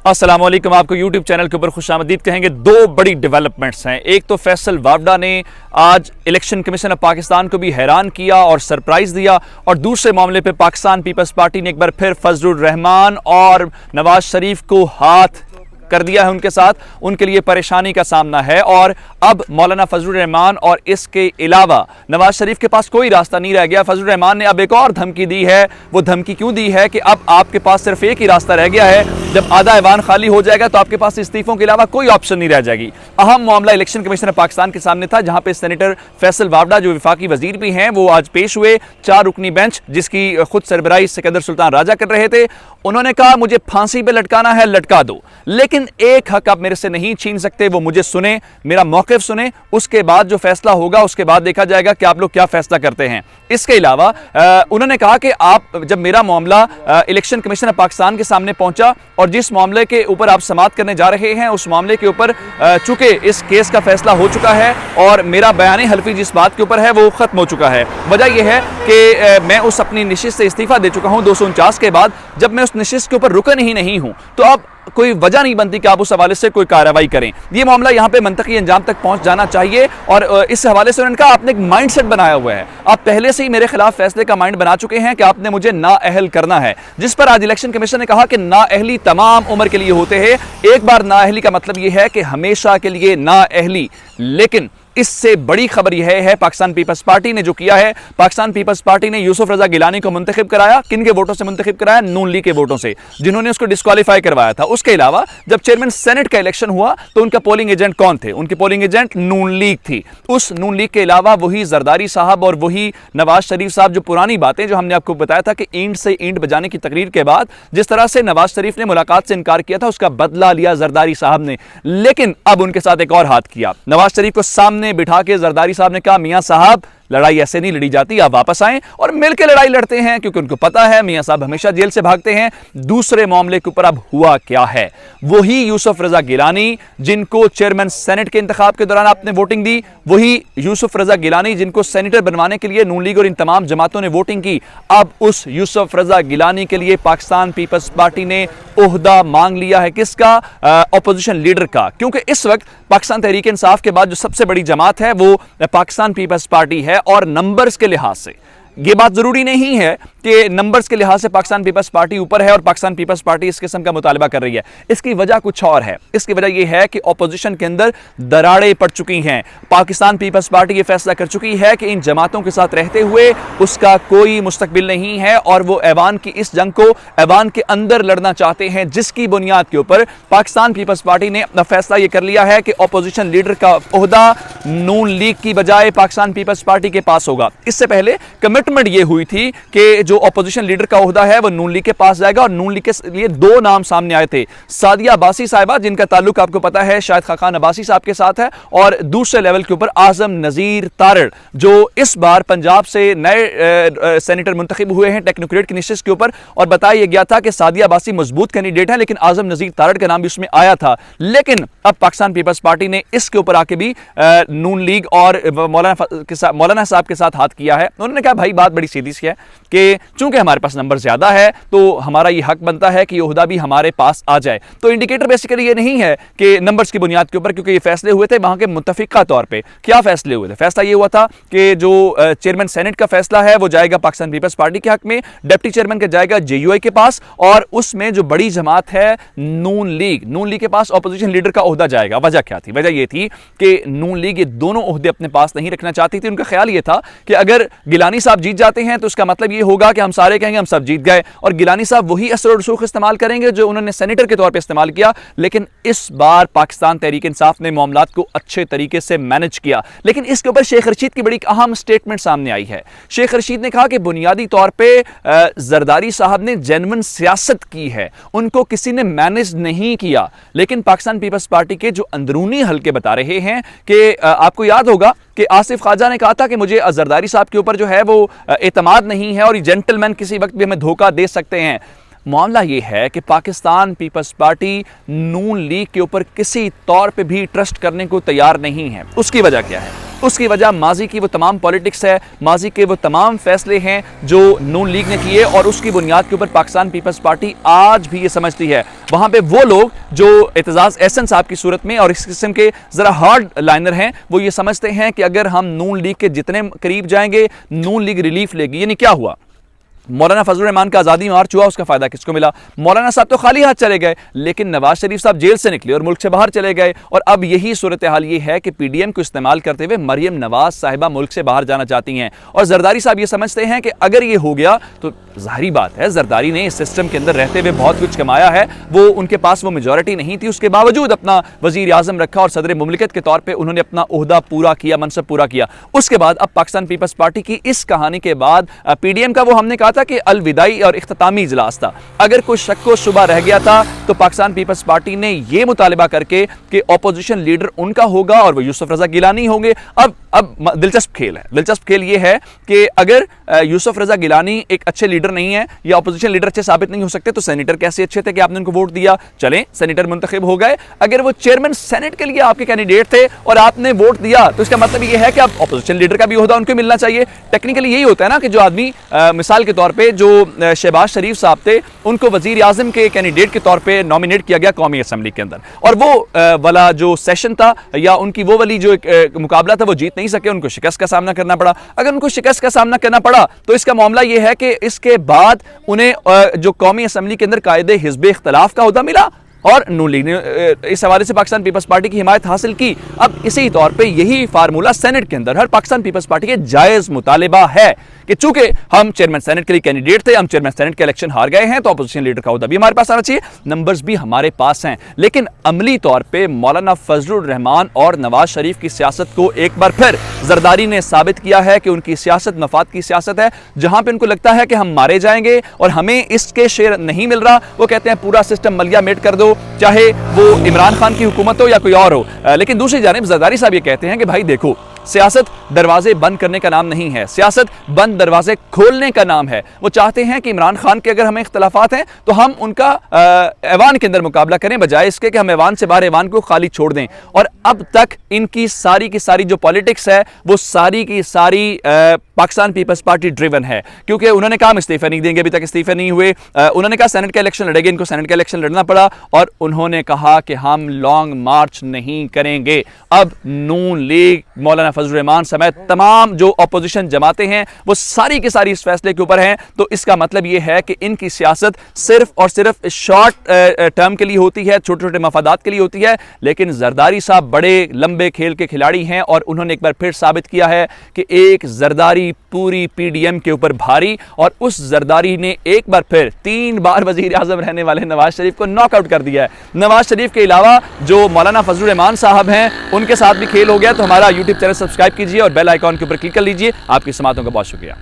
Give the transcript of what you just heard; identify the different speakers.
Speaker 1: अस्सलाम वालेकुम। आपको YouTube चैनल के ऊपर खुशामदीद कहेंगे। दो बड़ी डेवलपमेंट्स हैं। एक तो फैसल वावडा ने आज इलेक्शन कमीशन ऑफ पाकिस्तान को भी हैरान किया और सरप्राइज दिया, और दूसरे मामले पे पाकिस्तान पीपल्स पार्टी ने एक बार फिर फजलुर रहमान और नवाज शरीफ को हाथ कर दिया है उनके साथ। उनके लिए परेशानी का सामना है और अब मौलाना फजलुर रहमान और इसके अलावा नवाज शरीफ के पास कोई रास्ता नहीं रह गया। फजलुर रहमान ने अब एक और धमकी दी है। वो धमकी क्यों दी है कि अब आपके पास सिर्फ एक ही रास्ता रह गया है, जब आधा ऐवान खाली हो जाएगा तो आपके पास इस्तीफों के अलावा कोई ऑप्शन नहीं रह जाएगी। अहम मामला इलेक्शन कमीशन ऑफ पाकिस्तान के सामने था, जहां पे सेनेटर फैसल वावडा जो वफाकी वजीर भी हैं वो आज पेश हुए। 4 रुकनी बेंच जिसकी खुद सरबराही सिकंदर सुल्तान राजा कर रहे थे। उन्होंने कहा मुझे फांसी पे लटकाना है, लटका दो, लेकिन एक हक आप मेरे से नहीं छीन सकते, वो मुझे सुने, मेरा मौक़िफ़ सुने, उसके बाद जो फैसला होगा उसके बाद देखा जाएगा कि आप लोग क्या फैसला करते हैं। इसके अलावा उन्होंने कहा कि आप जब मेरा मामला इलेक्शन कमीशन ऑफ पाकिस्तान के सामने पहुंचा और जिस मामले के ऊपर आप समाअत करने जा रहे हैं उस मामले के ऊपर चूंकि इस केस का फैसला हो चुका है और मेरा बयान हल्फी जिस बात के ऊपर है वो खत्म हो चुका है। वजह यह है कि मैं उस अपनी नशिस्त से इस्तीफा दे चुका हूं 249 के बाद। जब मैं उस नशिस्त के ऊपर रुकन ही नहीं हूं तो अब कोई वजह नहीं बनती कि आप उस हवाले से कोई कार्रवाई करें। ये मामला यहां पे मंतकी अंजाम तक पहुंच जाना चाहिए और इस हवाले से उन्होंने कहा आपने एक माइंड सेट बनाया हुआ है, आप पहले से ही मेरे खिलाफ फैसले का माइंड बना चुके हैं कि आपने मुझे नाअहल करना है। जिस पर आज इलेक्शन कमीशन ने कहा कि नाअहली तमाम उम्र के लिए होते हैं। एक बार नाअहली का मतलब यह है कि हमेशा के लिए नाअहली। लेकिन इससे बड़ी खबर यह है पाकिस्तान पीपल्स पार्टी ने जो किया है, पाकिस्तान पीपल्स पार्टी ने यूसुफ रजा गिलानी को मुंतखब कराया। किन के वोटों से मुंतखब कराया? नून लीग के वोटों से, जिन्होंने उसको डिस्क्वालीफाई करवाया था। उसके अलावा जब चेयरमैन सेनेट का इलेक्शन हुआ तो उनका पोलिंग एजेंट कौन थे? उनके पोलिंग एजेंट नून लीग थी। उस नून लीग के अलावा वही जरदारी साहब और वही नवाज शरीफ साहब, जो पुरानी बातें जो हमने आपको बताया था कि ईंट से ईंट बजाने की तकरीर के बाद जिस तरह से नवाज शरीफ ने मुलाकात से इनकार किया था उसका बदला लिया जरदारी साहब ने। लेकिन अब उनके साथ एक और हाथ किया। नवाज शरीफ को सामने बिठा के जरदारी साहब ने कहा मियां साहब लड़ाई ऐसे नहीं लड़ी जाती, आप वापस आएं और मिलकर लड़ाई लड़ते हैं, क्योंकि उनको पता है मियां साहब हमेशा जेल से भागते हैं। दूसरे मामले के ऊपर अब हुआ क्या है? वही यूसुफ रजा गिलानी जिनको चेयरमैन सेनेट के इंतखाब के दौरान आपने वोटिंग दी, वही यूसुफ रजा गिलानी जिनको सेनेटर बनवाने के लिए नून लीग और इन तमाम जमातों ने वोटिंग की, अब उस यूसुफ रजा गिलानी के लिए पाकिस्तान पीपल्स पार्टी ने ओहदा मांग लिया है। किसका? ऑपोजिशन लीडर का। क्योंकि इस वक्त पाकिस्तान तहरीक इंसाफ के बाद जो सबसे बड़ी जमात है वो पाकिस्तान पीपल्स पार्टी है, और नंबर्स के लिहाज से यह बात जरूरी नहीं है कि नंबर्स के लिहाज से पाकिस्तान पीपल्स पार्टी ऊपर है और पाकिस्तान पीपल्स पार्टी इस किस्म का मुतालबा कर रही है। इसकी वजह कुछ और है। इसकी वजह यह है कि ऑपोजिशन के अंदर दरारें पड़ चुकी हैं। पाकिस्तान पीपल्स पार्टी यह फैसला कर चुकी है कि इन जमातों के साथ रहते हुए उसका कोई मुस्तकबिल नहीं है और वो ऐवान की इस जंग को ऐवान के अंदर लड़ना चाहते हैं, जिसकी बुनियाद के ऊपर पाकिस्तान पीपल्स पार्टी ने अपना फैसला यह कर लिया है कि ऑपोजिशन लीडर का ओहदा नून लीग की बजाय पाकिस्तान पीपल्स पार्टी के पास होगा। इससे पहले कमिटमेंट यह हुई थी कि जो ऑपोजिशन लीडर का ओहदा है वो नून लीग के पास जाएगा, और नून लीग के लिए 2 नाम सामने आए थे। सादिया अब्बासी साहिबा, जिनका ताल्लुक आपको पता है शायद खाकान अब्बासी साहब के साथ है, और दूसरे लेवल के ऊपर आजम नजीर तारड़, जो इस बार पंजाब से नए सेनेटर मुंतखब हुए हैं टेक्नोक्रेट की निशिस्त के ऊपर। और बताया गया था कि सादिया अब्बासी मजबूत कैंडिडेट है, लेकिन आजम नजीर तारड़ का नाम भी उसमें आया था। लेकिन अब पाकिस्तान पीपल्स पार्टी ने इसके ऊपर आके भी नून लीग और मौलाना साहब के साथ हाथ किया है। उन्होंने कहा भाई बात बड़ी सीधी सी है कि चूंकि हमारे पास नंबर ज्यादा है तो हमारा ये हक बनता है कि ये ओहदा भी हमारे पास आ जाए। तो इंडिकेटर बेसिकली ये नहीं है कि नंबर्स की बुनियाद के ऊपर, क्योंकि ये फैसले हुए थे वहां के मुत्तफिका तौर पे। क्या फैसले हुए थे? फैसला ये हुआ था कि जो चेयरमैन सेनेट का फैसला है वो जाएगा पाकिस्तान पीपल्स पार्टी के हक में, डिप्टी चेयरमैन का जाएगा जेयूआई के पास, और उसमें जो बड़ी जमात है नून लीग के पास ऑपोजिशन लीडर का ओहदा जाएगा। वजह क्या थी? वजह यह थी कि नून लीग ये दोनों ओहदे अपने पास नहीं रखना चाहती थी। उनका ख्याल यह था कि अगर गिलानी साहब जीत जाते हैं तो उसका मतलब ये होगा कि हम सारे कहेंगे हम सब जीत गए, और गिलानी साहब वही असर और रसूख इस्तेमाल करेंगे जो उन्होंने सेनेटर के तौर पे इस्तेमाल किया। लेकिन इस बार पाकिस्तान तहरीक इंसाफ ने मामलात को अच्छे तरीके से मैनेज किया। लेकिन इसके ऊपर शेख रशीद की बड़ी अहम स्टेटमेंट सामने आई है। शेख रशीद ने कहा कि बुनियादी तौर पे जरदारी साहब ने जेन्युइन सियासत की है, उनको किसी ने मैनेज नहीं किया। लेकिन पाकिस्तान पीपल्स पार्टी के जो अंदरूनी हल्के बता रहे हैं कि आपको याद होगा कि आसिफ ख्वाजा ने कहा था कि मुझे जरदारी साहब के ऊपर जो है वो एतमाद नहीं है और ये जेंटलमैन किसी वक्त भी हमें धोखा दे सकते हैं। मामला ये है कि पाकिस्तान पीपल्स पार्टी नून लीग के ऊपर किसी तौर पे भी ट्रस्ट करने को तैयार नहीं है। उसकी वजह क्या है? उसकी वजह माजी की वो तमाम पॉलिटिक्स है, माजी के वो तमाम फैसले हैं जो नून लीग ने किए, और उसकी बुनियाद के ऊपर पाकिस्तान पीपल्स पार्टी आज भी ये समझती है। वहां पे वो लोग जो एतजाज एहसन साहब की सूरत में और इस किस्म के जरा हार्ड लाइनर हैं, वो ये समझते हैं कि अगर हम नून लीग के जितने करीब जाएंगे नून लीग रिलीफ लेगी। यानी क्या हुआ? मौलाना फजलुर रहमान का आज़ादी मार्च हुआ, उसका फायदा किसको मिला? मौलाना साहब तो खाली हाथ चले गए, लेकिन नवाज शरीफ साहब जेल से निकले और मुल्क से बाहर चले गए। और अब यही सूरत हाल ये है कि पीडीएम को इस्तेमाल करते हुए मरियम नवाज साहिबा मुल्क से बाहर जाना चाहती हैं, और जरदारी साहब ये समझते हैं कि अगर ये हो गया तो जाहिर बात है जरदारी ने इस सिस्टम के अंदर रहते हुए बहुत कुछ कमाया है। वो उनके पास वो मेजॉरिटी नहीं थी, उसके बावजूद अपना वजीर आजम रखा और सदर मुमलिकत के तौर पर उन्होंने अपना ओहदा पूरा किया, मनसब पूरा किया। उसके बाद अब पाकिस्तान पीपल्स पार्टी की इस कहानी के बाद पीडीएम का वो हमने कहा था कि अलविदाई और इख्तितामी इजलास था, अगर कोई शक व शुबा रह गया था तो पाकिस्तान पीपल्स पार्टी ने यह मुतालिबा करके कि ऑपोजिशन लीडर उनका होगा और वो यूसुफ रजा गिलानी होंगे। अब दिलचस्प खेल है। दिलचस्प खेल यह है कि अगर यूसुफ रजा गिलानी एक अच्छे लीडर नहीं है या ऑपोजिशन लीडर अच्छे साबित नहीं हो सकते तो सेनेटर कैसे अच्छे थे कि आपने उनको वोट दिया? चलें, सेनेटर मुंतखब हो गए। अगर वो चेयरमैन सेनेट के लिए आपके कैंडिडेट थे और आपने वोट दिया तो इसका मतलब यह है कि आप ऑपोजिशन लीडर का भी ओहदा उनको मिलना चाहिए। टेक्निकली यही होता है ना कि जो आदमी मिसाल के तौर पर जो शहबाज शरीफ साहब थे उनको वजीर आजम के कैंडिडेट के तौर पे नॉमिनेट किया गया कौमी असम्बली के अंदर, और वो वाला जो सेशन था या उनकी वो वाली जो मुकाबला था वो जीत नहीं सके, उनको शिकस्त का सामना करना पड़ा। अगर उनको शिकस्त का सामना करना पड़ा तो इसका मामला ये है कि इसके बाद उन्हें जो कौमी असम्बली के अंदर कायदे हिज़्ब इख्तिलाफ का ओहदा मिला और नून लीग ने इस हवाले से पाकिस्तान पीपल्स पार्टी की हिमायत हासिल की। अब इसी तौर पे यही फार्मूला सेनेट के अंदर हर पाकिस्तान पीपल्स पार्टी के जायज मुतालिबा है कि चूंकि हम चेयरमैन सेनेट के लिए कैंडिडेट थे, हम चेयरमैन सेनेट के इलेक्शन हार गए हैं, तो अपोजिशन लीडर का ओहदा भी हमारे पास आना चाहिए, नंबर्स भी हमारे पास हैं। लेकिन अमली तौर पे मौलाना फजलुर रहमान और नवाज शरीफ की सियासत को एक बार फिर जरदारी ने साबित किया है कि उनकी सियासत मफाद की सियासत है। जहां पे उनको लगता है कि हम मारे जाएंगे और हमें इसके शेयर नहीं मिल रहा, वो कहते हैं पूरा सिस्टम मलिया मेट कर दो, चाहे वो इमरान खान की हुकूमत हो या कोई और हो। लेकिन दूसरी जानिब जरदारी साहब ये कहते हैं कि भाई देखो, सियासत दरवाजे बंद करने का नाम नहीं है, सियासत बंद दरवाजे खोलने का नाम है। वो चाहते हैं कि इमरान खान के अगर हमें इख्तलाफात हैं तो हम उनका ऐवान के अंदर मुकाबला करें, बजाय इसके कि हम ऐवान से बाहर ऐवान को खाली छोड़ दें। और अब तक इनकी सारी की सारी जो पॉलिटिक्स है वो सारी की सारी पाकिस्तान पीपल्स पार्टी ड्रिवन है, क्योंकि उन्होंने कहा हम इस्तीफा नहीं देंगे, अभी तक इस्तीफे नहीं हुए। उन्होंने कहा सेनेट का इलेक्शन लड़ेंगे, इनको सेनेट का इलेक्शन लड़ना पड़ा, और उन्होंने कहा कि हम लॉन्ग मार्च नहीं करेंगे। अब नून लीग, मौलाना फजलुर रहमान समेत तमाम जो अपोजिशन जमाते हैं वो सारी की सारी इस फैसले के ऊपर हैं। तो इसका मतलब यह है कि इनकी सियासत सिर्फ और सिर्फ शॉर्ट टर्म के लिए होती है, छोटे छोटे मफादात के लिए होती है। लेकिन जरदारी साहब बड़े लंबे खेल के खिलाड़ी हैं और उन्होंने एक बार फिर साबित किया है कि एक जरदारी पूरी पीडीएम के ऊपर भारी, और उस जरदारी ने एक बार फिर 3 बार वजीर आजम रहने वाले नवाज शरीफ को नॉकआउट कर दिया है। नवाज शरीफ के अलावा जो मौलाना फजलुर रहमान साहब हैं उनके साथ भी खेल हो गया। तो हमारा यूट्यूब चैनल सब्सक्राइब कीजिए और बेल आइकॉन के ऊपर क्लिक कर लीजिए। आपकी समातों का बहुत शुक्रिया।